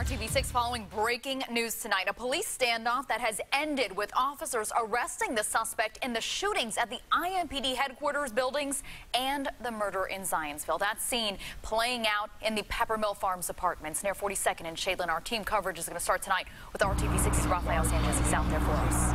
RTV6 following breaking news tonight. A police standoff that has ended with officers arresting the suspect in the shootings at the IMPD headquarters buildings and the murder in Zionsville. That scene playing out in the Peppermill Farms apartments near 42nd and Shadeland. Our team coverage is going to start tonight with RTV6's Rafael Sanchez. He's out there for us.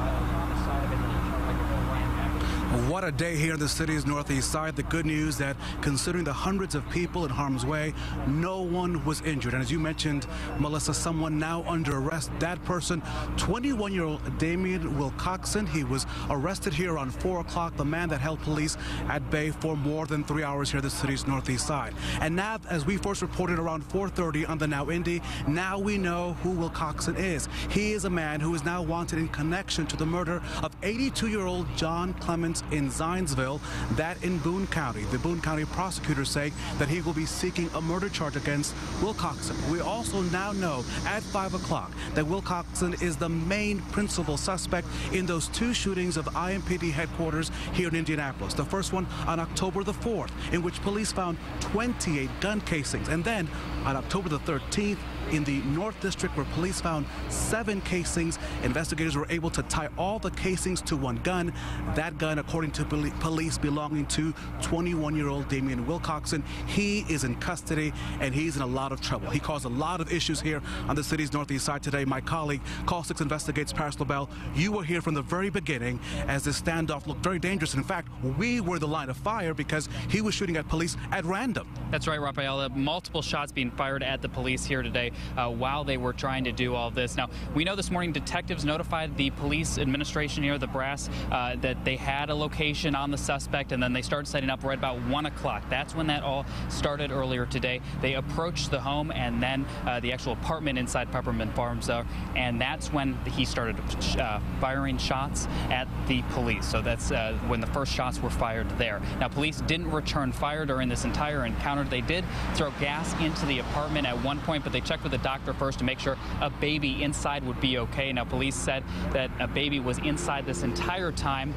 What a day here in the city's northeast side. The good news that considering the hundreds of people in harm's way, no one was injured. And as you mentioned, Melissa, someone now under arrest. That person, 21-year-old Damian Wilcoxon. He was arrested here around 4 o'clock, the man that held police at bay for more than 3 hours here in the city's northeast side. And now, as we first reported around 4:30 on the Now Indy, now we know who Wilcoxon is. He is a man who is now wanted in connection to the murder of 82-year-old John Clements in Zionsville, that in Boone County. The Boone County prosecutors say that he will be seeking a murder charge against Wilcoxon. We also now know at 5 o'clock that Wilcoxon is the main principal suspect in those two shootings of IMPD headquarters here in Indianapolis. The first one on October the 4th, in which police found 28 gun casings. And then on October the 13th, in the North District, where police found 7 casings. Investigators were able to tie all the casings to one gun. That gun, according to police, belonging to 21-year-old Damian Wilcoxon. He is in custody, and he's in a lot of trouble. He caused a lot of issues here on the city's northeast side today. My colleague, Call 6 Investigates Paris LaBelle, you were here from the very beginning as this standoff looked very dangerous. In fact, we were the line of fire because he was shooting at police at random. That's right, Rafael. Multiple shots being fired at the police here today while they were trying to do all this. Now, we know this morning detectives notified the police administration here, the brass, that they had a location on the suspect, and then they started setting up right about 1 o'clock. That's when that all started earlier today. They approached the home and then the actual apartment inside Peppermill Farms, and that's when he started firing shots at the police. So that's when the first shots were fired there. Now, police didn't return fire during this entire encounter. They did throw gas into the apartment at one point, but they checked with the doctor first to make sure a baby inside would be okay. Now, police said that a baby was inside this entire time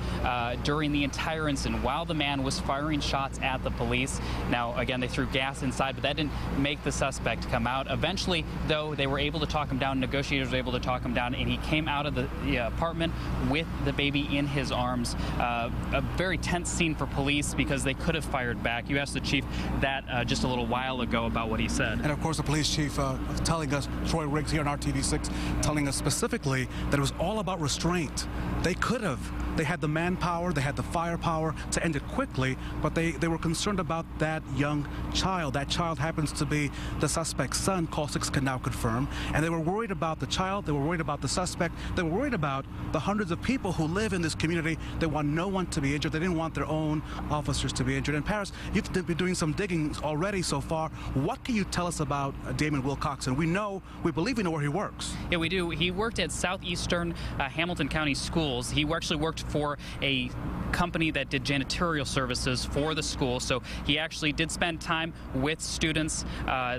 during the entire incident while the man was firing shots at the police. Now, again, they threw gas inside, but that didn't make the suspect come out. Eventually, though, they were able to talk him down. Negotiators were able to talk him down, and he came out of the apartment with the baby in his arms. A very tense scene for police because they could have fired back. You asked the chief that just a little while ago about what he said. And of course, the police chief telling us, Troy Riggs here on RTV6, telling us specifically that it was all about restraint. They could have. They had the manpower, they had the firepower to end it quickly, but they were concerned about that young child. That child happens to be the suspect's son, Call 6 can now confirm. And they were worried about the child, they were worried about the suspect, they were worried about the hundreds of people who live in this community. They want no one to be injured. They didn't want their own officers to be injured. And Paris, you've been doing some digging already so far. What can you tell us about Damian Wilcoxon? We believe we know where he works. Yeah, we do. He worked at Southeastern Hamilton County Schools. He actually worked for a company that did janitorial services for the school, so he actually did spend time with students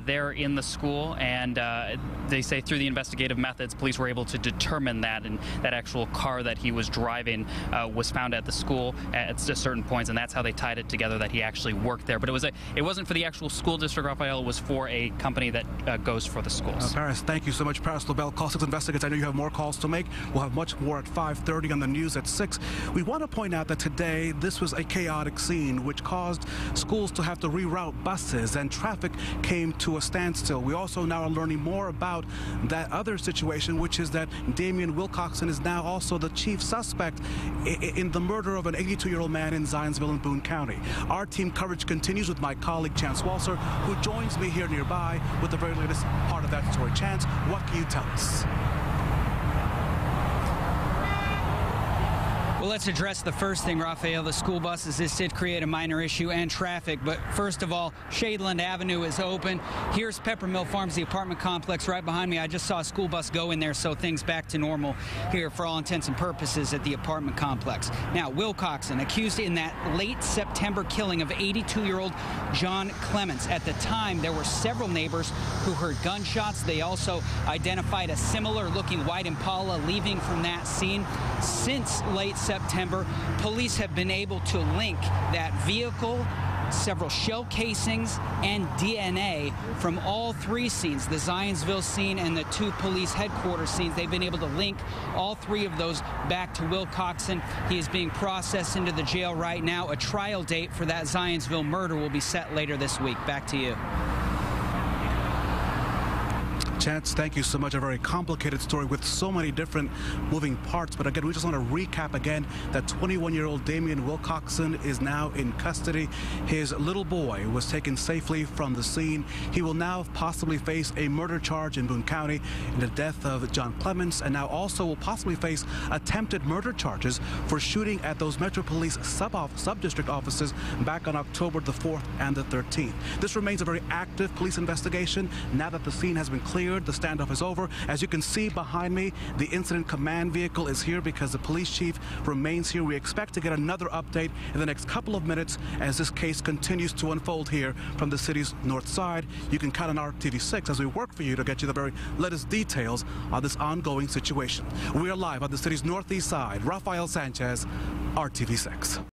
there in the school, and they say through the investigative methods, police were able to determine that, and that actual car that he was driving was found at the school at certain points, and that's how they tied it together that he actually worked there. But it wasn't for the actual school district, Rafael. It was for a company that goes for the schools. Paris, thank you so much. Paris LaBelle, Call 6 Investigates. I know you have more calls to make. We'll have much more at 5:30 on the news at 6. We want to point out that today this was a chaotic scene which caused schools to have to reroute buses, and traffic came to a standstill. We also now are learning more about that other situation, which is that Damian Wilcoxon is now also the chief suspect in the murder of an 82-year-old man in Zionsville in Boone County. Our team coverage continues with my colleague Chance Walser, who joins me here nearby with the very latest part of that story. Chance, what can you tell us? Well, let's address the first thing, Rafael. The school buses, this did create a minor issue and traffic. But first of all, Shadeland Avenue is open. Here's Peppermill Farms, the apartment complex right behind me. I just saw a school bus go in there, so things back to normal here for all intents and purposes at the apartment complex. Now, Wilcoxon, accused in that late September killing of 82-year-old John Clements. At the time, there were several neighbors who heard gunshots. They also identified a similar-looking white Impala leaving from that scene. Since late September, police have been able to link that vehicle several shell casings and DNA from all three scenes, the Zionsville scene and the two police headquarters scenes. They've been able to link all three of those back to Wilcoxon. He is being processed into the jail right now. A trial date for that Zionsville murder will be set later this week. Back to you. Chance, thank you so much. A very complicated story with so many different moving parts. But again, we just want to recap again that 21-year-old Damian Wilcoxon is now in custody. His little boy was taken safely from the scene. He will now possibly face a murder charge in Boone County in the death of John Clements, and now also will possibly face attempted murder charges for shooting at those Metro Police sub-district offices back on October the 4th and the 13th. This remains a very active police investigation. Now that the scene has been cleared, the standoff is over. As you can see behind me, the incident command vehicle is here because the police chief remains here. We expect to get another update in the next couple of minutes as this case continues to unfold here from the city's north side. You can count on RTV6 as we work for you to get you the very latest details on this ongoing situation. We are live on the city's northeast side. Rafael Sanchez, RTV6.